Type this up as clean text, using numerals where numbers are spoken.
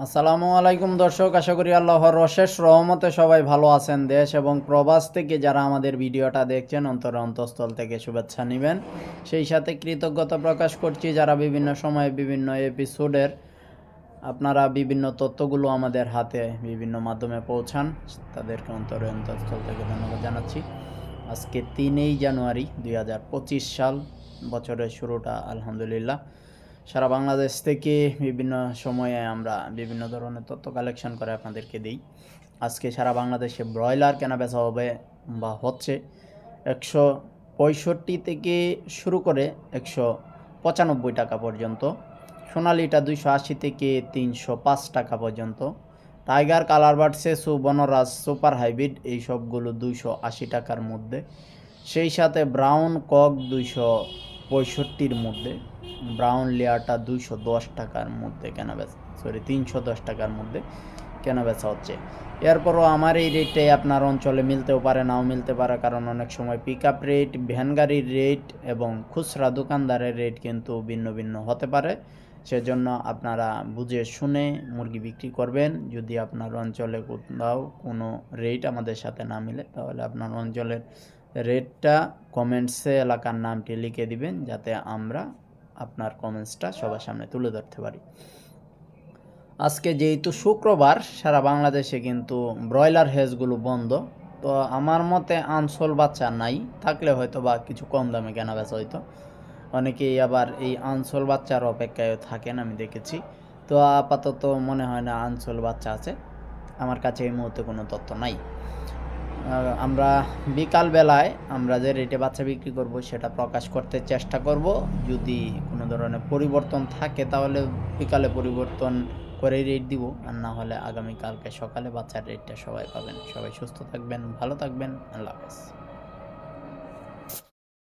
আসসালামু আলাইকুম দর্শক, আশা করি আল্লাহর অশেষ রহমতে সবাই ভালো আছেন। দেশ এবং প্রবাস থেকে যারা আমাদের ভিডিওটা দেখছেন অন্তর অন্তঃস্থল থেকে শুভেচ্ছা নেবেন। সেই সাথে কৃতজ্ঞতা প্রকাশ করছি যারা বিভিন্ন সময়ে বিভিন্ন এপিসোডের আপনারা বিভিন্ন তথ্যগুলো আমাদের হাতে বিভিন্ন মাধ্যমে পৌঁছান, তাদেরকে অন্তরে অন্তঃস্থল থেকে ধন্যবাদ জানাচ্ছি। আজকে 3 জানুয়ারি 2025 সাল, বছরের শুরুটা আলহামদুলিল্লাহ। সারা বাংলাদেশ থেকে বিভিন্ন সময়ে আমরা বিভিন্ন ধরনের তথ্য কালেকশন করে আপনাদেরকে দিই। আজকে সারা বাংলাদেশে ব্রয়লার কেনা বেচা হবে বা হচ্ছে 165 থেকে শুরু করে 195 টাকা পর্যন্ত, সোনালিটা 280 থেকে 305 টাকা পর্যন্ত, টাইগার, কালারবার্ড, সেসু, বনরাজ, সুপার হাইব্রিড এই সবগুলো 280 টাকার মধ্যে। সেই সাথে ব্রাউন কক 265-র মধ্যে, ব্রাউন লেয়ারটা 210 টাকার মধ্যে কেনাবেচা, 310 টাকার মধ্যে কেনাবেচা হচ্ছে। এরপরও আমার এই রেটে আপনার অঞ্চলে মিলতেও পারে, নাও মিলতে পারে, কারণ অনেক সময় পিক আপ রেট, ভ্যান গাড়ির রেট এবং খুচরা দোকানদারের রেট কিন্তু ভিন্ন ভিন্ন হতে পারে। সেজন্য আপনারা বুঝে শুনে মুরগি বিক্রি করবেন। যদি আপনার অঞ্চলে কোথাও কোনো রেট আমাদের সাথে না মিলে, তাহলে আপনার অঞ্চলের রেটটা কমেন্টসে এলাকার নামটি লিখে দিবেন, যাতে আমরা আপনার কমেন্টসটা সবার সামনে তুলে ধরতে পারি। আজকে যেহেতু শুক্রবার, সারা বাংলাদেশে কিন্তু ব্রয়লার হেজগুলো বন্ধ। তো আমার মতে আনসোল বাচ্চা নাই, থাকলে হয়তো বা কিছু কম দামে কেনা বেচা হয়তো। অনেকেই আবার এই আনসোল বাচ্চার অপেক্ষায় থাকেন, আমি দেখেছি। তো আপাতত মনে হয় না আনসোল বাচ্চা আছে, আমার কাছে এই মুহূর্তে কোনো তথ্য নাই। আমরা বিকাল বেলায় আমরা যে রেটে বাচ্চা বিক্রি করব সেটা প্রকাশ করতে চেষ্টা করব। যদি কোনো ধরনের পরিবর্তন থাকে তাহলে বিকালে পরিবর্তন করে রেট দিব, আর না হলে আগামীকালকে সকালে বাচ্চার রেটটা সবাই পাবেন। সবাই সুস্থ থাকবেন, ভালো থাকবেন, আল্লাহ হাফেজ।